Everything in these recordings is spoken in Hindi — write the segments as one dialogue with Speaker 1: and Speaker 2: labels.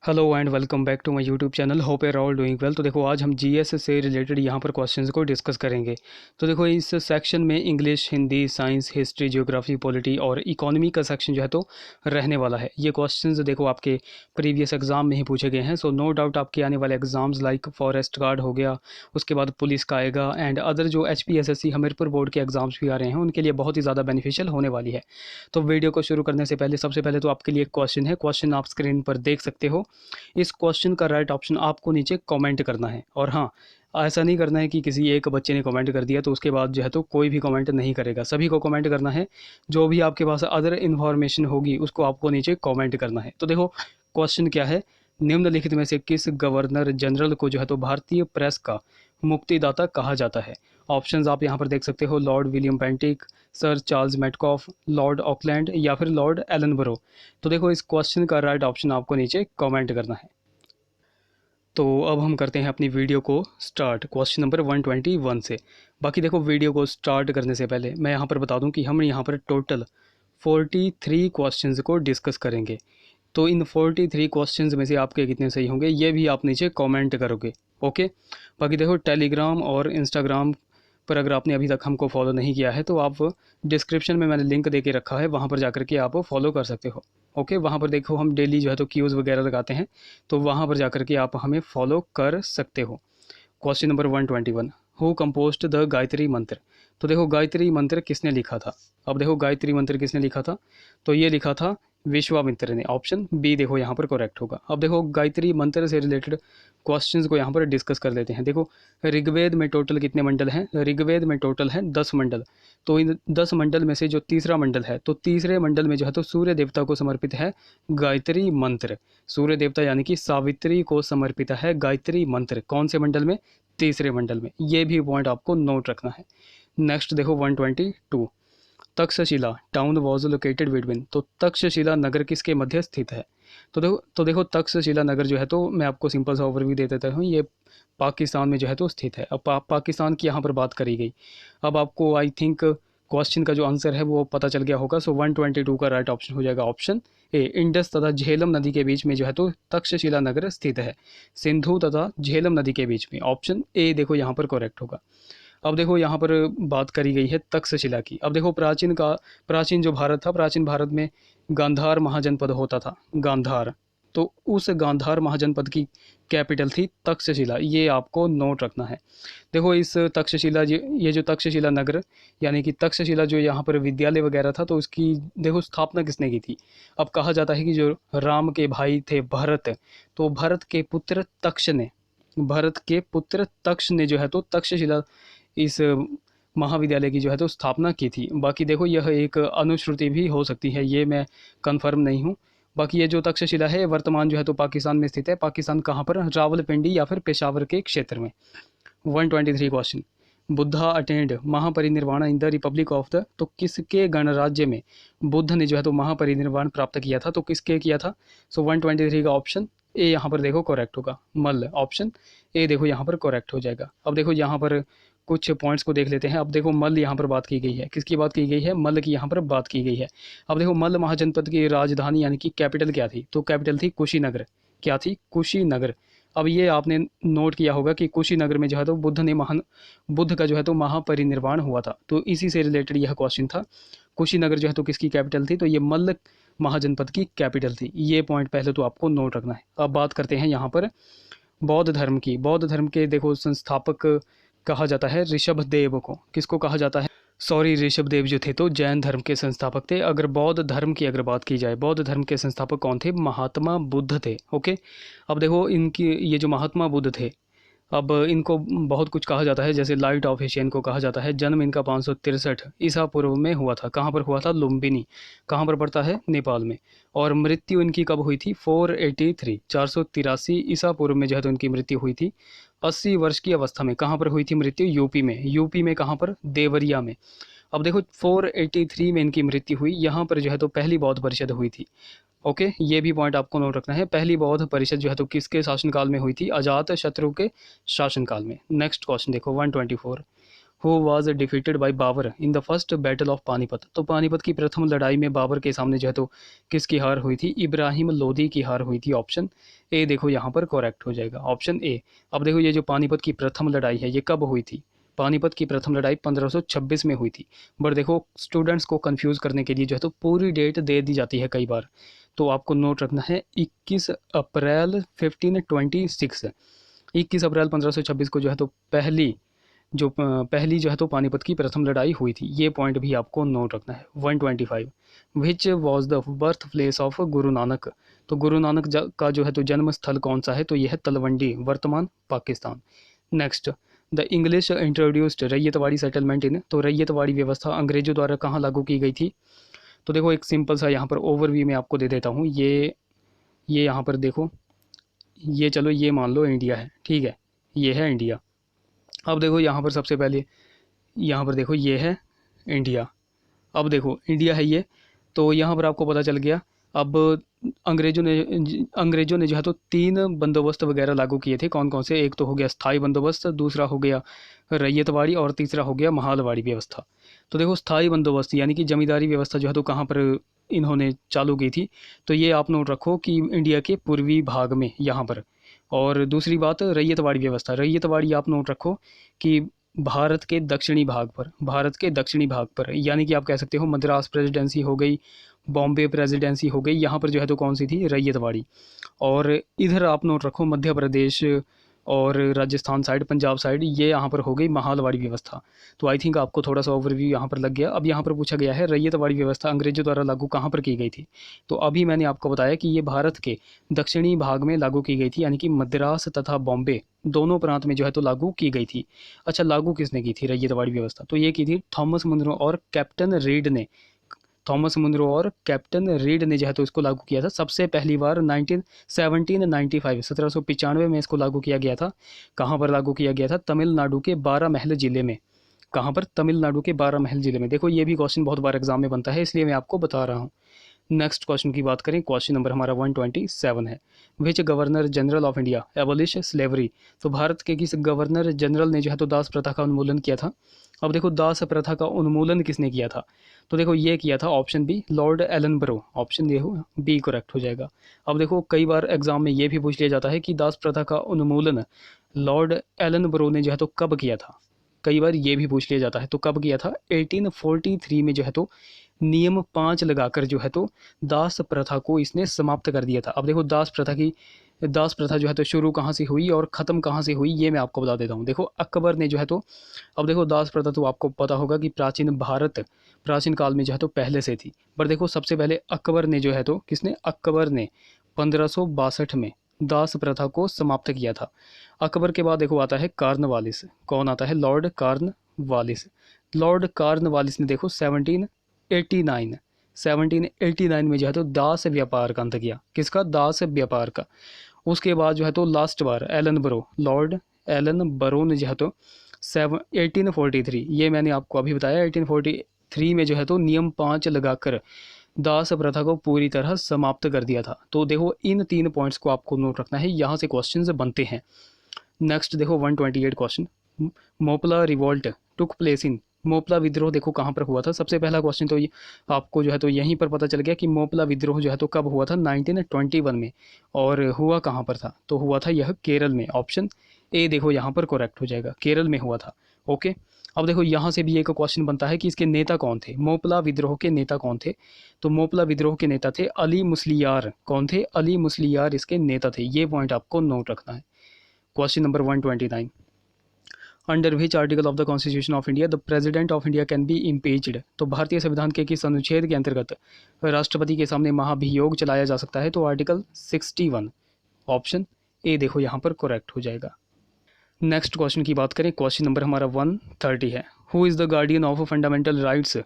Speaker 1: Hello and welcome back to my YouTube channel. Hope you're all doing well. तो देखो आज हम जीएस से रिलेटेड यहाँ पर क्वेश्चंस को डिस्कस करेंगे। तो देखो इस सेक्शन में English, Hindi, science, history, geography, polity और इकोनॉमी का सेक्शन जो है तो रहने वाला है। ये क्वेश्चंस देखो आपके प्रीवियस एग्जाम में ही पूछे गए हैं। सो नो डाउट आपके आने वाले एग्जाम्स लाइक फॉरेस्ट गार्ड हो गया, उसके बाद पुलिस का आएगा एंड अदर जो HPSSC हमीरपुर बोर्ड के एग्जाम्स भी आ रहे हैं उनके लिए बहुत ही ज़्यादा बेनिफिशियल होने वाली है। तो वीडियो को शुरू करने से पहले सबसे पहले तो आपके लिए एक क्वेश्चन है। क्वेश्चन आप स्क्रीन पर देख सकते हो। इस क्वेश्चन का राइट ऑप्शन आपको नीचे कमेंट करना है। और हाँ, ऐसा नहीं करना है कि किसी एक बच्चे ने कमेंट कर दिया तो उसके बाद जो है तो कोई भी कमेंट नहीं करेगा, सभी को कमेंट करना है। जो भी आपके पास अदर इन्फॉर्मेशन होगी उसको आपको नीचे कमेंट करना है। तो देखो क्वेश्चन क्या है, निम्नलिखित में से किस गवर्नर जनरल को जो है तो भारतीय प्रेस का मुक्तिदाता कहा जाता है। ऑप्शंस आप यहाँ पर देख सकते हो, Lord William Bentinck, Sir Charles Metcalfe, Lord Auckland या फिर लॉर्ड एलनबरो। तो देखो इस क्वेश्चन का राइट ऑप्शन आपको नीचे कमेंट करना है। तो अब हम करते हैं अपनी वीडियो को स्टार्ट क्वेश्चन नंबर 121 से। बाकी देखो वीडियो को स्टार्ट करने से पहले मैं यहाँ पर बता दूँ कि हम यहाँ पर टोटल 43 क्वेश्चंस को डिस्कस करेंगे। तो इन 43 क्वेश्चंस में से आपके कितने सही होंगे ये भी आप नीचे कमेंट करोगे। ओके। बाकी देखो टेलीग्राम और इंस्टाग्राम पर अगर आपने अभी तक हमको फॉलो नहीं किया है तो आप डिस्क्रिप्शन में मैंने लिंक दे के रखा है, वहाँ पर जाकर के आप फॉलो कर सकते हो। ओके, वहाँ पर देखो हम डेली जो है तो क्यूज़ वगैरह लगाते हैं, तो वहाँ पर जाकर के आप हमें फॉलो कर सकते हो। Question number 121, who composed the Gayatri मंत्र। तो देखो गायत्री मंत्र किसने लिखा था। अब देखो गायत्री मंत्र किसने लिखा था, तो ये लिखा था विश्वामित्र ने। ऑप्शन बी देखो यहाँ पर करेक्ट होगा। अब देखो गायत्री मंत्र से रिलेटेड क्वेश्चंस को यहाँ पर डिस्कस कर लेते हैं। देखो ऋग्वेद में टोटल कितने मंडल हैं, ऋग्वेद में टोटल हैं 10 मंडल। तो इन 10 मंडल में से जो तीसरा मंडल है, तो तीसरे मंडल में जो है तो सूर्य देवता को समर्पित है गायत्री मंत्र। सूर्य देवता यानी कि सावित्री को समर्पित है गायत्री मंत्र। कौन से मंडल में, तीसरे मंडल में। ये भी पॉइंट आपको नोट रखना है। नेक्स्ट देखो 122, Takshashila town was located between. तो तक्षशिला नगर किसके मध्य स्थित है। तो देखो तक्षशिला नगर जो है तो मैं आपको सिंपल सा ओवरव्यू दे देता हूँ। ये पाकिस्तान में जो है तो स्थित है। अब पाकिस्तान की यहाँ पर बात करी गई। अब आपको आई थिंक क्वेश्चन का जो आंसर है वो पता चल गया होगा। सो 122 का राइट ऑप्शन हो जाएगा ऑप्शन ए। इंडस तथा झेलम नदी के बीच में जो है तो तक्षशिला नगर स्थित है, सिंधु तथा झेलम नदी के बीच में। ऑप्शन ए देखो यहाँ पर करेक्ट होगा। अब देखो यहाँ पर बात करी गई है तक्षशिला की। अब देखो प्राचीन जो भारत था, प्राचीन भारत में गांधार महाजनपद होता था, गांधार। तो उस गांधार महाजनपद की कैपिटल थी तक्षशिला। ये आपको नोट रखना है। देखो इस तक्षशिला ये जो तक्षशिला नगर यानी कि तक्षशिला जो यहाँ पर विद्यालय वगैरह था, तो उसकी देखो स्थापना किसने की थी। अब कहा जाता है कि जो राम के भाई थे भरत, तो भरत के पुत्र तक्ष ने जो है तो तक्षशिला इस महाविद्यालय की जो है तो स्थापना की थी। बाकी देखो यह एक अनुश्रुति भी हो सकती है, ये मैं कंफर्म नहीं हूँ। बाकी ये जो तक्षशिला है वर्तमान जो है तो पाकिस्तान में स्थित है। पाकिस्तान कहाँ पर, रावलपिंडी या फिर पेशावर के क्षेत्र में। 123 question, Buddha attend Mahaparinirvan in the Republic of the. तो किसके गणराज्य में बुद्ध ने जो है तो महापरिनिर्वाण प्राप्त किया था, तो किसके किया था। सो 123 का ऑप्शन ए यहाँ पर देखो करेक्ट होगा, मल्ल। ऑप्शन ए देखो यहाँ पर करेक्ट हो जाएगा। अब देखो यहाँ पर कुछ पॉइंट्स को देख लेते हैं। अब देखो मल्ल यहाँ पर बात की गई है, किसकी बात की गई है, मल्ल की यहाँ पर बात की गई है। अब देखो मल्ल महाजनपद की राजधानी यानी कि कैपिटल क्या थी, तो कैपिटल थी कुशीनगर। क्या थी, कुशीनगर। अब ये आपने नोट किया होगा कि कुशीनगर में जो है तो बुद्ध का जो है तो महापरिनिर्वाण हुआ था। तो इसी से रिलेटेड यह क्वेश्चन था। कुशीनगर जो है तो किसकी कैपिटल थी, तो ये मल्ल महाजनपद की कैपिटल थी। ये पॉइंट पहले तो आपको नोट रखना है। अब बात करते हैं यहाँ पर बौद्ध धर्म की। बौद्ध धर्म के देखो संस्थापक कहा जाता है ऋषभ देव को। किसको कहा जाता है, सॉरी ऋषभ देव जो थे तो जैन धर्म के संस्थापक थे। अगर बौद्ध धर्म की अगर बात की जाए, बौद्ध धर्म के संस्थापक कौन थे, महात्मा बुद्ध थे। ओके। अब देखो इनकी ये जो महात्मा बुद्ध थे, अब इनको बहुत कुछ कहा जाता है, जैसे लाइट ऑफ एशियन को कहा जाता है। जन्म इनका 563 ईसा पूर्व में हुआ था। कहाँ पर हुआ था, लुम्बिनी। कहाँ पर पड़ता है, नेपाल में। और मृत्यु इनकी कब हुई थी, 483 ईसा पूर्व में जो है तो इनकी मृत्यु हुई थी 80 वर्ष की अवस्था में। कहाँ पर हुई थी मृत्यु, यूपी में। यूपी में कहाँ पर, देवरिया में। अब देखो 483 में इनकी मृत्यु हुई। यहाँ पर जो है तो पहली बौद्ध परिषद हुई थी। ओके, ये भी पॉइंट आपको नोट रखना है। पहली बौद्ध परिषद जो है तो किसके शासनकाल में हुई थी, अजात शत्रु के शासनकाल में। नेक्स्ट क्वेश्चन देखो 124, who was defeated by Babar in the first battle of Panipat. तो पानीपत की प्रथम लड़ाई में बाबर के सामने जो है तो किसकी हार हुई थी? इब्राहिम लोदी की हार हुई थी। ऑप्शन ए देखो यहाँ पर करेक्ट हो जाएगा, ऑप्शन ए। अब देखो ये जो पानीपत की प्रथम लड़ाई है ये कब हुई थी? पानीपत की प्रथम लड़ाई 1526 में हुई थी। बट देखो स्टूडेंट्स को कंफ्यूज करने के लिए जो है तो पूरी डेट दे दी जाती है कई बार, तो आपको नोट रखना है 21 अप्रैल 1526। 21 अप्रैल 1526 को जो है तो पहली जो है तो पानीपत की प्रथम लड़ाई हुई थी। ये पॉइंट भी आपको नोट रखना है। 125 which was the birth place of Guru Nanak. तो गुरु नानक का जो है तो जन्म स्थल कौन सा है? तो यह है तलवंडी, वर्तमान Pakistan. Next, the English introduced ryotwari settlement in. तो रैयतवाड़ी व्यवस्था अंग्रेजों द्वारा कहाँ लागू की गई थी? तो देखो एक सिंपल सा यहाँ पर ओवरव्यू में आपको दे देता हूँ। ये यहाँ पर देखो, ये चलो ये मान लो इंडिया है, ठीक है, ये है इंडिया। अब देखो यहाँ पर सबसे पहले यहाँ पर देखो ये है इंडिया। अब देखो इंडिया है ये, तो यहाँ पर आपको पता चल गया। अब अंग्रेजों ने जो है तो 3 बंदोबस्त वगैरह लागू किए थे। कौन कौन से? एक तो हो गया स्थाई बंदोबस्त, दूसरा हो गया रैयतवाड़ी और तीसरा हो गया महालवाड़ी व्यवस्था। तो देखो स्थाई बंदोबस्त यानी कि जमींदारी व्यवस्था जो है तो कहाँ पर इन्होंने चालू की थी? तो ये आप नोट रखो कि इंडिया के पूर्वी भाग में यहाँ पर। और दूसरी बात रैयतवाड़ी व्यवस्था, रैयतवाड़ी आप नोट रखो कि भारत के दक्षिणी भाग पर, भारत के दक्षिणी भाग पर, यानी कि आप कह सकते हो मद्रास प्रेसिडेंसी हो गई, बॉम्बे प्रेसिडेंसी हो गई, यहाँ पर जो है तो कौन सी थी? रैयतवाड़ी। और इधर आप नोट रखो मध्य प्रदेश और राजस्थान साइड, पंजाब साइड, ये यहाँ पर हो गई महालवाड़ी व्यवस्था। तो आई थिंक आपको थोड़ा सा ओवरव्यू यहाँ पर लग गया। अब यहाँ पर पूछा गया है रैयतवाड़ी व्यवस्था अंग्रेजों द्वारा लागू कहाँ पर की गई थी? तो अभी मैंने आपको बताया कि ये भारत के दक्षिणी भाग में लागू की गई थी, यानी कि मद्रास तथा बॉम्बे दोनों प्रांत में जो है तो लागू की गई थी। अच्छा, लागू किसने की थी रैयतवाड़ी व्यवस्था? तो ये की थी थॉमस मुनरो और कैप्टन रीड ने। थॉमस मुनरो और कैप्टन रीड ने जो है तो इसको लागू किया था सबसे पहली बार 1795, 1795 में इसको लागू किया गया था। कहाँ पर लागू किया गया था? तमिलनाडु के 12 महल जिले में। कहाँ पर? तमिलनाडु के 12 महल जिले में। देखो ये भी क्वेश्चन बहुत बार एग्जाम में बनता है, इसलिए मैं आपको बता रहा हूँ। नेक्स्ट क्वेश्चन की बात करें, क्वेश्चन नंबर हमारा 127 है। Which governor general of India abolish slavery. तो भारत के किस गवर्नर जनरल ने जो है तो दास प्रथा का उन्मूलन किया था? अब देखो दास प्रथा का उन्मूलन किसने किया था? तो देखो ये किया था option B, lord Ellenborough. Option देखो बी करेक्ट हो जाएगा। अब देखो कई बार एग्जाम में ये भी पूछ लिया जाता है कि दास प्रथा का उन्मूलन लॉर्ड एलनबरो ने जो है तो कब किया था? कई बार ये भी पूछ लिया जाता है, तो कब किया था? 1843 में जो है तो नियम 5 लगाकर जो है तो दास प्रथा को इसने समाप्त कर दिया था। अब देखो दास प्रथा जो है तो शुरू कहाँ से हुई और ख़त्म कहाँ से हुई, ये मैं आपको बता देता हूँ। देखो अकबर ने जो है तो, अब देखो दास प्रथा तो आपको पता होगा कि प्राचीन काल में जो है तो पहले से थी। पर देखो सबसे पहले अकबर ने जो है तो, किसने? अकबर ने 1562 में दास प्रथा को समाप्त किया था। अकबर के बाद देखो आता है कार्नवालिस। कौन आता है? Lord Cornwallis. लॉर्ड कार्नवालिस ने देखो 1789 में जो है तो दास व्यापार का अंत किया। किसका? दास व्यापार का। उसके बाद जो है तो लास्ट बार लॉर्ड एलन बरो ने जो है तो 1843, ये मैंने आपको अभी बताया, 1843 में जो है तो नियम 5 लगाकर दास प्रथा को पूरी तरह समाप्त कर दिया था। तो देखो इन 3 पॉइंट्स को आपको नोट रखना है, यहाँ से क्वेश्चन बनते हैं। नेक्स्ट देखो 128 question, Moplah revolt took place in. Moplah विद्रोह देखो कहाँ पर हुआ था? सबसे पहला क्वेश्चन तो ये आपको जो है तो यहीं पर पता चल गया कि मोपला विद्रोह जो है तो कब हुआ था? 1921 में। और हुआ कहाँ पर था? तो हुआ था यह केरल में। ऑप्शन ए देखो यहाँ पर करेक्ट हो जाएगा, केरल में हुआ था। ओके, अब देखो यहाँ से भी एक क्वेश्चन बनता है कि इसके नेता कौन थे? मोपला विद्रोह के नेता कौन थे? तो मोपला विद्रोह के नेता थे अली मुस्लियार। कौन थे? अली मुस्लियार इसके नेता थे। ये पॉइंट आपको नोट रखना है। Question number 129, under which article of the constitution of India the president of India can be impeached. तो भारतीय संविधान के किस अनुच्छेद के अंतर्गत राष्ट्रपति के सामने महाभियोग चलाया जा सकता है? तो आर्टिकल 61। ऑप्शन ए देखो यहाँ पर करेक्ट हो जाएगा। नेक्स्ट क्वेश्चन की बात करें, क्वेश्चन नंबर हमारा 130 है। Who is the guardian of fundamental rights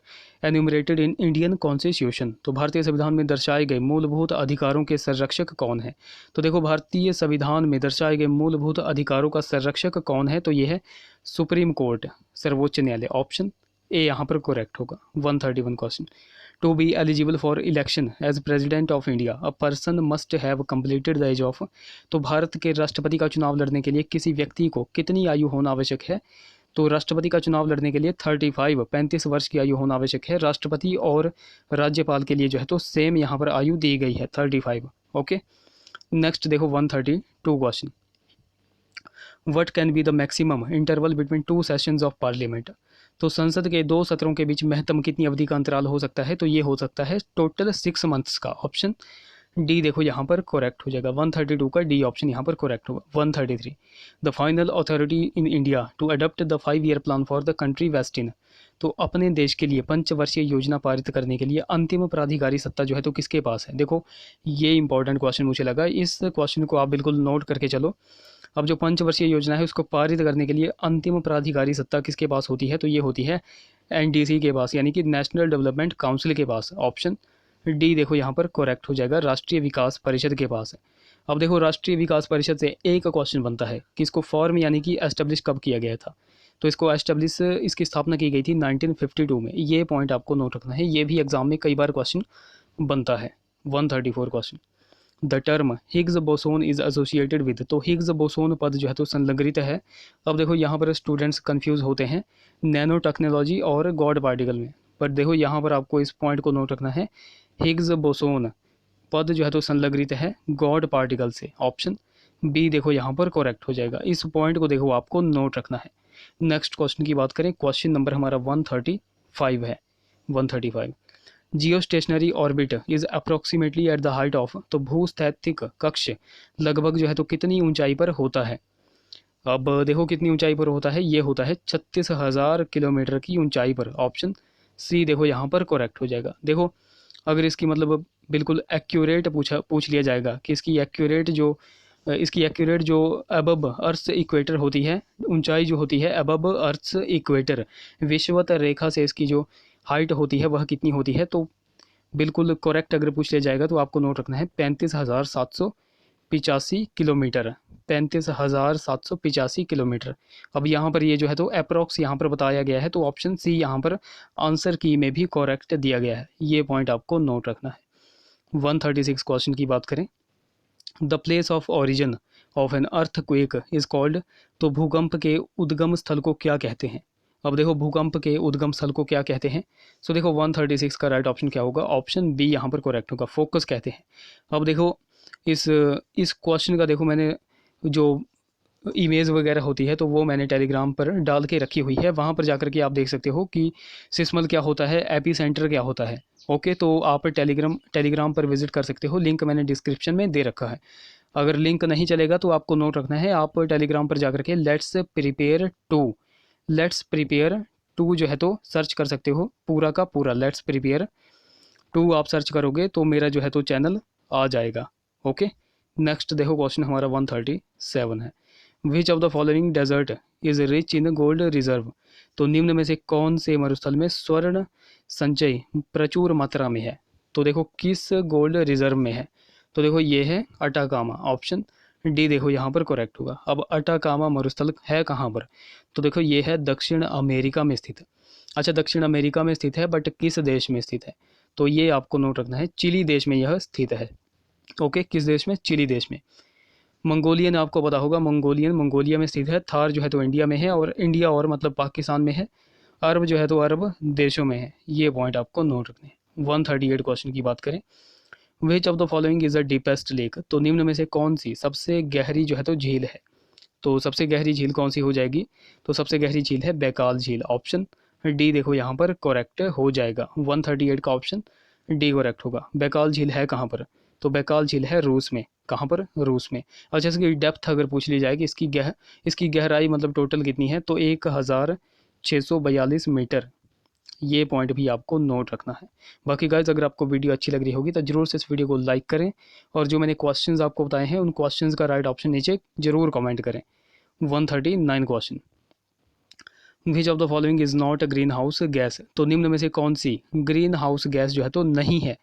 Speaker 1: enumerated in Indian constitution. तो भारतीय संविधान में दर्शाए गए मूलभूत अधिकारों के संरक्षक कौन है? तो देखो भारतीय संविधान में दर्शाए गए मूलभूत अधिकारों का संरक्षक कौन है? तो ये है सुप्रीम कोर्ट, सर्वोच्च न्यायालय। ऑप्शन ए यहाँ पर करेक्ट होगा। 131 question, to be eligible for election as president of India a person must have completed the age of. तो भारत के राष्ट्रपति का चुनाव लड़ने के लिए किसी व्यक्ति को कितनी आयु होना आवश्यक है? तो राष्ट्रपति का चुनाव लड़ने के लिए 35 वर्ष की आयु होना आवश्यक है। राष्ट्रपति और राज्यपाल के लिए जो है तो सेम यहाँ पर आयु दी गई है 35। ओके, नेक्स्ट देखो 132 question. What can be the maximum interval between two sessions of parliament. तो संसद के 2 सत्रों के बीच महत्तम कितनी अवधि का अंतराल हो सकता है, तो ये हो सकता है टोटल 6 मंथ्स का। ऑप्शन डी देखो यहाँ पर करेक्ट हो जाएगा। 132 का डी ऑप्शन यहाँ पर करेक्ट होगा। 133 the final authority in India to adopt the 5-year plan for the country vest in. तो अपने देश के लिए 5 वर्षीय योजना पारित करने के लिए अंतिम प्राधिकारी सत्ता जो है तो किसके पास है। देखो ये इंपॉर्टेंट क्वेश्चन मुझे लगा, इस क्वेश्चन को आप बिल्कुल नोट करके चलो। अब जो 5 वर्षीय योजना है उसको पारित करने के लिए अंतिम प्राधिकारी सत्ता किसके पास होती है, तो ये होती है एनडीसी के पास, यानी कि नेशनल डेवलपमेंट काउंसिल के पास। ऑप्शन डी देखो यहाँ पर करेक्ट हो जाएगा, राष्ट्रीय विकास परिषद के पास है। अब देखो राष्ट्रीय विकास परिषद से एक क्वेश्चन बनता है कि इसको फॉर्म यानी कि एस्टेब्लिश कब किया गया था। तो इसको एस्टेब्लिश, इसकी स्थापना की गई थी 1952 में। ये पॉइंट आपको नोट रखना है, ये भी एग्जाम में कई बार क्वेश्चन बनता है। 134 question. The term Higgs boson is associated with. तो हिग्स बोसोन पद जो है तो संलग्नित है। अब देखो यहाँ पर स्टूडेंट्स कंफ्यूज होते हैं नैनो टेक्नोलॉजी और गॉड पार्टिकल में, पर देखो यहाँ पर आपको इस पॉइंट को नोट रखना है, हिग्स बोसोन पद जो है तो संलग्नित है गॉड पार्टिकल से। ऑप्शन बी देखो यहाँ पर करेक्ट हो जाएगा। इस पॉइंट को देखो आपको नोट रखना है। नेक्स्ट क्वेश्चन की बात करें, क्वेश्चन नंबर हमारा 135 है। 135 जियो stationery orbit is approximately at the height of. तो भूस्थैतिक कक्ष लगभग जो है तो कितनी ऊंचाई पर होता है। अब देखो कितनी ऊंचाई पर होता है, ये होता है 36,000 किलोमीटर की ऊंचाई पर। ऑप्शन सी देखो यहाँ पर करेक्ट हो जाएगा। देखो अगर इसकी मतलब बिल्कुल एक्यूरेट पूछ लिया जाएगा कि इसकी एक्यूरेट जो अबब अर्थ इक्वेटर होती है, ऊंचाई जो होती है अबब अर्थ इक्वेटर विषुवत रेखा से इसकी जो हाइट होती है वह कितनी होती है, तो बिल्कुल करेक्ट अगर पूछ लिया जाएगा तो आपको नोट रखना है 35,785 किलोमीटर। 35,785 किलोमीटर। अब यहाँ पर ये जो है तो अप्रॉक्स यहाँ पर बताया गया है, तो ऑप्शन सी यहाँ पर आंसर की में भी करेक्ट दिया गया है। ये पॉइंट आपको नोट रखना है। 136 क्वेश्चन की बात करें, the place of origin of an earthquake is called. तो भूकंप के उद्गम स्थल को क्या कहते हैं। अब देखो भूकंप के उद्गम स्थल को क्या कहते हैं, सो देखो 136 का राइट ऑप्शन क्या होगा, ऑप्शन बी यहाँ पर करेक्ट होगा, फोकस कहते हैं। अब देखो इस क्वेश्चन का देखो मैंने जो इमेज वगैरह होती है तो वो मैंने टेलीग्राम पर डाल के रखी हुई है, वहाँ पर जाकर के आप देख सकते हो कि सिस्मल क्या होता है, एपी सेंटर क्या होता है। ओके, तो आप टेलीग्राम पर विजिट कर सकते हो, लिंक मैंने डिस्क्रिप्शन में दे रखा है। अगर लिंक नहीं चलेगा तो आपको नोट रखना है, आप टेलीग्राम पर जाकर के लेट्स प्रिपेयर टू जो है तो सर्च कर सकते हो, पूरा का पूरा लेट्स प्रिपेयर टू आप सर्च करोगे तो मेरा जो है तो चैनल आ जाएगा। ओके, नेक्स्ट देखो क्वेश्चन हमारा 137 है। Which of the following desert is rich in gold reserve. तो निम्न में से कौन से मरुस्थल में स्वर्ण संचय प्रचुर मात्रा में है। तो देखो किस गोल्ड रिजर्व में है, तो देखो ये है अटाकामा। ऑप्शन डी देखो यहाँ पर करेक्ट होगा। अब अटाकामा मरुस्थल है कहाँ पर, तो देखो ये है दक्षिण अमेरिका में स्थित। अच्छा, दक्षिण अमेरिका में स्थित है, बट किस देश में स्थित है, तो ये आपको नोट रखना है, चिली देश में यह स्थित है। ओके, किस देश में, चिली देश में। मंगोलियन आपको पता होगा, मंगोलिया में स्थित है। थार जो है तो इंडिया में है, और इंडिया और मतलब पाकिस्तान में है। अरब जो है तो अरब देशों में है। ये पॉइंट आपको नोट रखने हैं। 138 क्वेश्चन की बात करें, विच of the following is the deepest lake. तो निम्न में से कौन सी सबसे गहरी जो है तो झील है। तो सबसे गहरी झील कौन सी हो जाएगी, तो सबसे गहरी झील है बैकाल झील। ऑप्शन डी देखो यहाँ पर करेक्ट हो जाएगा। 138 का ऑप्शन डी करेक्ट होगा। बैकाल झील है कहाँ पर, तो बैकाल झील है रूस में। कहाँ पर, रूस में। अच्छा, इसकी डेप्थ अगर पूछ ली जाए कि इसकी गहराई मतलब टोटल कितनी है, तो 1642 मीटर। ये पॉइंट भी आपको नोट रखना है। बाकी गाइज अगर आपको वीडियो अच्छी लग रही होगी तो जरूर से इस वीडियो को लाइक करें, और जो मैंने क्वेश्चंस आपको बताए हैं उन क्वेश्चंस का राइट ऑप्शन नीचे जरूर कमेंट करें। 139 question, which of the following is not a green house gas. तो निम्न में से कौन सी ग्रीन हाउस गैस जो है तो नहीं है,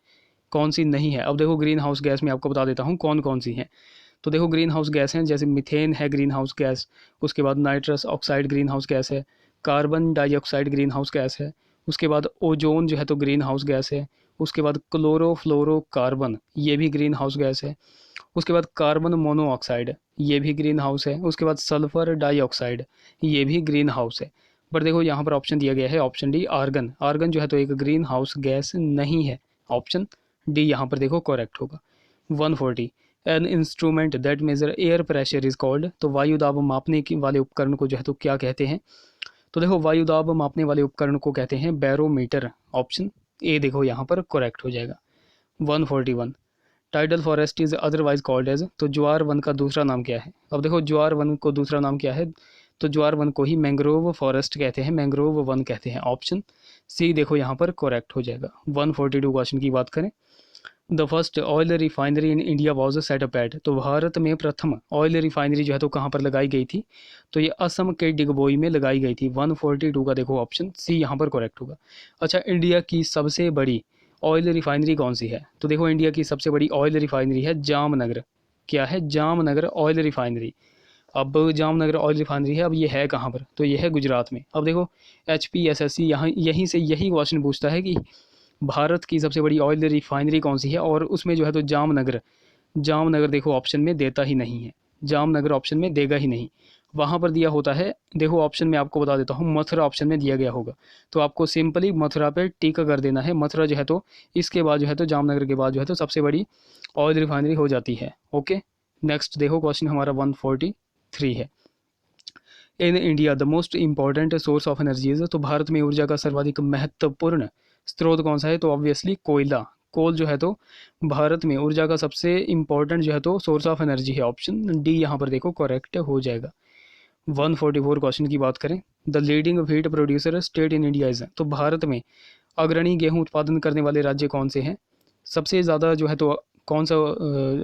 Speaker 1: कौन सी नहीं है। अब देखो ग्रीन हाउस गैस में आपको बता देता हूँ कौन कौन सी हैं। तो देखो ग्रीन हाउस गैस हैं, जैसे मीथेन है ग्रीन हाउस गैस, उसके बाद nitrous oxide greenhouse gas है, carbon dioxide greenhouse gas है, उसके बाद ओजोन जो है तो ग्रीन हाउस गैस है, उसके बाद क्लोरोफ्लोरोकार्बन, ये भी ग्रीन हाउस गैस है। उसके बाद कार्बन मोनोऑक्साइड, ये भी ग्रीन हाउस है। उसके बाद सल्फर डाइऑक्साइड, ये भी ग्रीन हाउस है। पर देखो यहाँ पर ऑप्शन दिया गया है ऑप्शन डी आर्गन। आर्गन जो है तो एक ग्रीन हाउस गैस नहीं है। ऑप्शन डी यहाँ पर देखो करेक्ट होगा। 140 an instrument that measure air pressure is called. तो वायु दाब मापने की वाले उपकरण को जो है तो क्या कहते हैं? तो देखो वायु दाब मापने वाले उपकरण को कहते हैं बैरोमीटर। ऑप्शन ए देखो यहाँ पर करेक्ट हो जाएगा। 141 tidal forest is otherwise called as. तो ज्वार वन का दूसरा नाम क्या है? अब देखो ज्वार वन को दूसरा नाम क्या है? तो ज्वार वन को ही मैंग्रोव फॉरेस्ट कहते हैं, मैंग्रोव वन कहते हैं। ऑप्शन सी देखो यहाँ पर करेक्ट हो जाएगा। 142 क्वेश्चन की बात करें, the first oil refinery in India was set up at. तो भारत में प्रथम ऑयल रिफाइनरी जो है तो कहाँ पर लगाई गई थी? तो ये असम के डिगबोई में लगाई गई थी। 142 का देखो ऑप्शन सी यहाँ पर करेक्ट होगा। अच्छा, इंडिया की सबसे बड़ी ऑयल रिफाइनरी कौन सी है? तो देखो इंडिया की सबसे बड़ी ऑयल रिफाइनरी है जामनगर। क्या है? Jamnagar oil refinery. अब जामनगर ऑयल रिफाइनरी है, अब ये है कहाँ पर? तो ये है गुजरात में। अब देखो HPSSC यहाँ यहीं से यही क्वेश्चन पूछता है कि भारत की सबसे बड़ी ऑयल रिफाइनरी कौन सी है, और उसमें जो है तो जामनगर देखो ऑप्शन में देता ही नहीं है। जामनगर ऑप्शन में देगा ही नहीं, वहाँ पर दिया होता है। देखो ऑप्शन में आपको बता देता हूँ, मथुरा ऑप्शन में दिया गया होगा। तो आपको सिंपली मथुरा पे टिक कर देना है। मथुरा जो है तो इसके बाद जो है तो जामनगर के बाद जो है तो सबसे बड़ी ऑयल रिफाइनरी हो जाती है। ओके, नेक्स्ट देखो क्वेश्चन हमारा 143 है। In India the most important source of energies. तो भारत में ऊर्जा का सर्वाधिक महत्वपूर्ण स्रोत कौन सा है? तो ऑब्वियसली कोयला, कोल जो है तो भारत में ऊर्जा का सबसे इंपॉर्टेंट जो है तो सोर्स ऑफ एनर्जी है। ऑप्शन डी यहाँ पर देखो करेक्ट हो जाएगा। 144 क्वेश्चन की बात करें, the leading wheat producer state in India is. तो भारत में अग्रणी गेहूं उत्पादन करने वाले राज्य कौन से हैं? सबसे ज़्यादा जो है तो कौन सा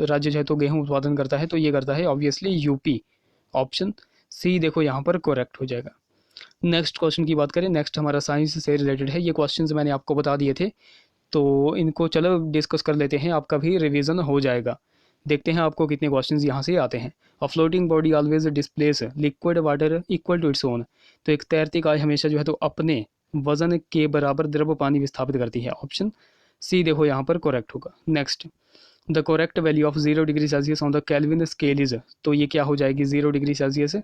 Speaker 1: राज्य जो है तो गेहूं उत्पादन करता है? तो ये करता है ऑब्वियसली यूपी। ऑप्शन सी देखो यहाँ पर करेक्ट हो जाएगा। नेक्स्ट क्वेश्चन की बात करें, नेक्स्ट हमारा साइंस से रिलेटेड है। ये क्वेश्चंस मैंने आपको बता दिए थे, तो इनको चलो डिस्कस कर लेते हैं, आपका भी रिवीजन हो जाएगा। देखते हैं आपको कितने क्वेश्चंस यहाँ से आते हैं। A floating body always displace liquid water equal to its own. तो एक तैरती काय हमेशा जो है तो अपने वजन के बराबर द्रव पानी विस्थापित करती है। ऑप्शन सी देखो यहाँ पर करेक्ट होगा। Next, the correct value of 0 degree Celsius on the kelvin scale is. तो ये क्या हो जाएगी? 0 डिग्री सेल्सियस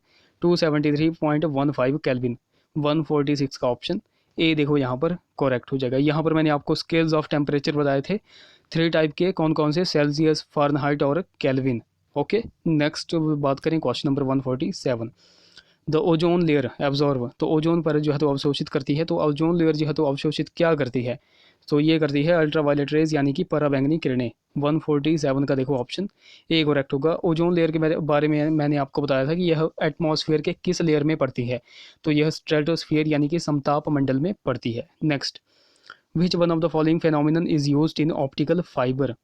Speaker 1: 273.15 केल्विन। 146 का ऑप्शन ए देखो यहाँ पर करेक्ट हो जाएगा। यहाँ पर मैंने आपको स्केल्स ऑफ टेम्परेचर बताए थे 3 टाइप के, कौन कौन से? सेल्सियस, फ़ारेनहाइट और केल्विन। ओके, नेक्स्ट बात करें question number 147, the ozone layer absorb. तो ओजोन पर जो है तो अवशोषित करती है। तो ओजोन लेयर जो है तो अवशोषित क्या करती है? तो ये करती है अल्ट्रावायलेट रेज यानी कि पराबैंगनी किरणें। 147 का देखो ऑप्शन ए करेक्ट होगा। ओजोन लेयर के बारे में मैंने आपको बताया था कि यह एटमॉस्फेयर के किस लेयर में पड़ती है? तो यह स्ट्रेटोस्फीयर यानी कि समताप मंडल में पड़ती है। Next, which one of the following phenomenon is used in optical fibre.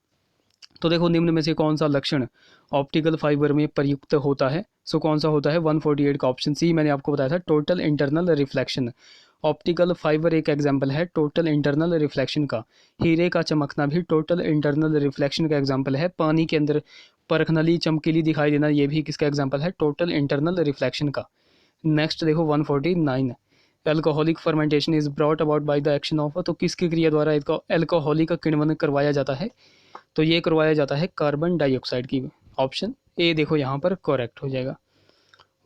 Speaker 1: तो देखो निम्न में से कौन सा लक्षण ऑप्टिकल फाइबर में प्रयुक्त होता है? सो कौन सा होता है? 148 का ऑप्शन सी मैंने आपको बताया था, total internal reflection. Optical fibre एक एग्जाम्पल है टोटल इंटरनल रिफ्लेक्शन का। हीरे का चमकना भी टोटल इंटरनल रिफ्लेक्शन का एग्जाम्पल है। पानी के अंदर परखनली चमकीली दिखाई देना, ये भी किसका एग्जाम्पल है? टोटल इंटरनल रिफ्लेक्शन का। नेक्स्ट देखो 149, alcoholic fermentation is brought about by the action of. तो किसकी क्रिया द्वारा इसको एल्कोहलिक किण्वन करवाया जाता है? तो ये करवाया जाता है कार्बन डाइऑक्साइड की। ऑप्शन ए देखो यहाँ पर करेक्ट हो जाएगा।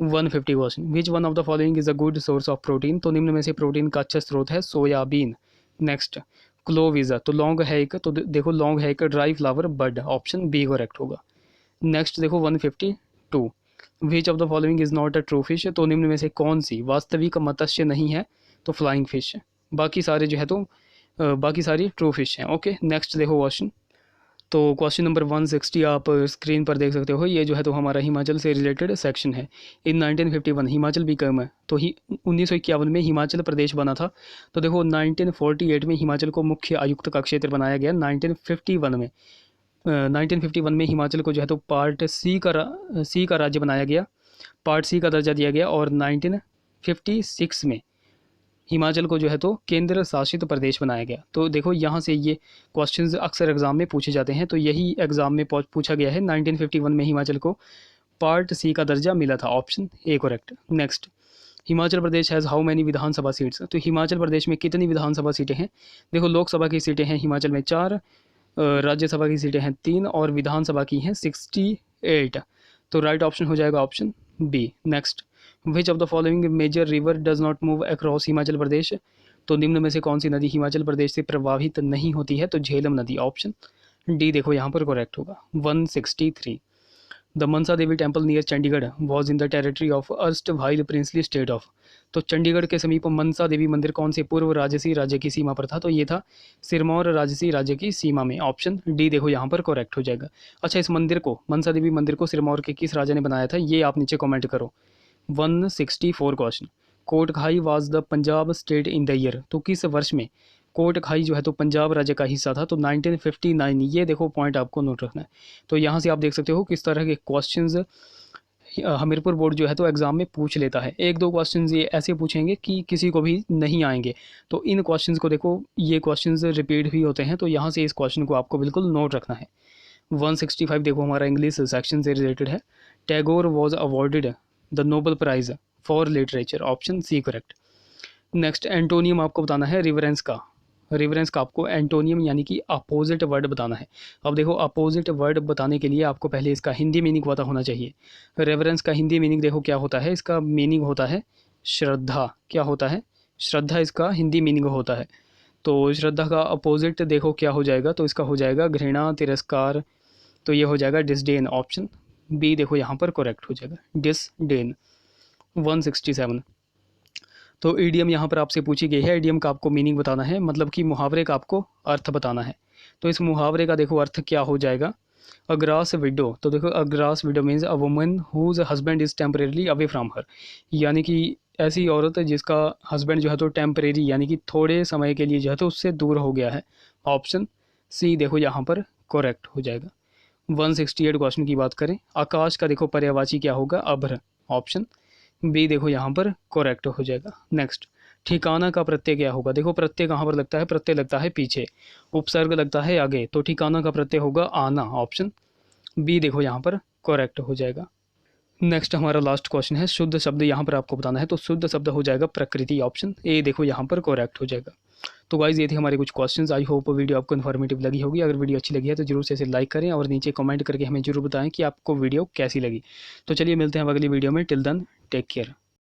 Speaker 1: 150 question, which one of the following is a good source of protein. तो निम्न में से प्रोटीन का अच्छा स्रोत है सोयाबीन। नेक्स्ट, क्लोव इज तो लौंग है एक, तो देखो लौंग है एक dry flower bud. Option B correct होगा। नेक्स्ट देखो 152, विच of the following is not a true fish. तो निम्न में से कौन सी वास्तविक मत्स्य नहीं है? तो फ्लाइंग फिश। बाकी सारे जो है तो बाकी सारी ट्रू फिश हैं। ओके, नेक्स्ट देखो क्वेश्चन, तो क्वेश्चन नंबर 160 आप स्क्रीन पर देख सकते हो। ये जो है तो हमारा हिमाचल से रिलेटेड सेक्शन है। इन 1951 हिमाचल बिकम है, तो 1951 में हिमाचल प्रदेश बना था। तो देखो 1948 में हिमाचल को मुख्य आयुक्त का क्षेत्र बनाया गया। 1951 में हिमाचल को जो है तो पार्ट सी का राज्य बनाया गया, पार्ट सी का दर्जा दिया गया। और 1956 में हिमाचल को जो है तो केंद्र शासित प्रदेश बनाया गया। तो देखो यहाँ से ये क्वेश्चंस अक्सर एग्जाम में पूछे जाते हैं, तो यही एग्जाम में पूछा गया है। 1951 में हिमाचल को पार्ट सी का दर्जा मिला था। Option A correct. Next, Himachal Pradesh has how many Vidhan Sabha seats, तो हिमाचल प्रदेश में कितनी विधानसभा सीटें हैं? देखो लोकसभा की सीटें हैं हिमाचल में 4, राज्यसभा की सीटें हैं 3 और विधानसभा की हैं 68। तो राइट ऑप्शन हो जाएगा option B. Next, which of the following major river does not move across Himachal Pradesh, तो निम्न में से कौन सी नदी हिमाचल प्रदेश से प्रवाहित नहीं होती है? तो झेलम नदी, ऑप्शन डी देखो यहाँ पर करेक्ट होगा। 163, the Mansa Devi temple near Chandigarh was in the territory of erst while princely state of, तो चंडीगढ़ के समीप मनसा देवी मंदिर कौन से पूर्व राजसी राज्य की सीमा पर था? तो ये था सिरमौर राजसी राज्य की सीमा में, ऑप्शन डी देखो यहाँ पर करेक्ट हो जाएगा। अच्छा, इस मंदिर को, मनसा देवी मंदिर को सिरमौर के किस राजा ने बनाया था, ये आप नीचे कमेंट करो। 164 question, Kotkhai was the Punjab state in the year, तो किस वर्ष में कोटखाई जो है तो पंजाब राज्य का हिस्सा था? तो 1959, ये देखो पॉइंट आपको नोट रखना है। तो यहाँ से आप देख सकते हो किस तरह के क्वेश्चंस हमीरपुर बोर्ड जो है तो एग्ज़ाम में पूछ लेता है। एक दो क्वेश्चंस ये ऐसे पूछेंगे कि किसी को भी नहीं आएंगे, तो इन क्वेश्चंस को देखो, ये क्वेश्चंस रिपीट भी होते हैं, तो यहाँ से इस क्वेश्चन को आपको बिल्कुल नोट रखना है। 165 देखो हमारा इंग्लिश सेक्शन से रिलेटेड है। Tagore was awarded the Nobel prize for literature, option C correct. Next, antonym आपको बताना है रिवरेंस का। रिवरेंस का आपको एंटोनियम यानी कि अपोजिट वर्ड बताना है। अब देखो अपोजिट वर्ड बताने के लिए आपको पहले इसका हिंदी मीनिंग पता होना चाहिए। रेवरेंस का हिंदी मीनिंग देखो क्या होता है, इसका मीनिंग होता है श्रद्धा। क्या होता है? श्रद्धा इसका हिंदी मीनिंग होता है। तो श्रद्धा का अपोजिट देखो क्या हो जाएगा, तो इसका हो जाएगा घृणा, तिरस्कार, तो ये हो जाएगा डिसडेन, ऑप्शन बी देखो यहाँ पर करेक्ट हो जाएगा, डिसडेन। 167, तो ईडियम यहाँ पर आपसे पूछी गई है। ईडियम का आपको मीनिंग बताना है, मतलब कि मुहावरे का आपको अर्थ बताना है। तो इस मुहावरे का देखो अर्थ क्या हो जाएगा। अ ग्रास विडो, तो देखो a grass widow means a woman whose husband is temporary away from her, यानी कि ऐसी औरत जिसका हस्बैंड जो है तो टेम्परेरी यानी कि थोड़े समय के लिए जो है तो उससे दूर हो गया है, ऑप्शन सी देखो यहाँ पर करेक्ट हो जाएगा। 168 क्वेश्चन की बात करें, आकाश का देखो पर्यायवाची क्या होगा? अभ्र, ऑप्शन बी देखो यहाँ पर करेक्ट हो जाएगा। नेक्स्ट, ठिकाना का प्रत्यय क्या होगा? देखो प्रत्यय कहाँ पर लगता है? प्रत्यय लगता है पीछे, उपसर्ग लगता है आगे, तो ठिकाना का प्रत्यय होगा आना, ऑप्शन बी देखो यहाँ पर करेक्ट हो जाएगा। नेक्स्ट हमारा लास्ट क्वेश्चन है, शुद्ध शब्द यहाँ पर आपको बताना है, तो शुद्ध शब्द हो जाएगा प्रकृति, ऑप्शन ए देखो यहाँ पर करेक्ट हो जाएगा। तो गाइज ये थे हमारे कुछ क्वेश्चंस। आई होप वीडियो आपको इन्फॉर्मेटिव लगी होगी। अगर वीडियो अच्छी लगी है तो जरूर से इसे लाइक करें और नीचे कमेंट करके हमें जरूर बताएं कि आपको वीडियो कैसी लगी। तो चलिए मिलते हैं अगली वीडियो में। Till then take care.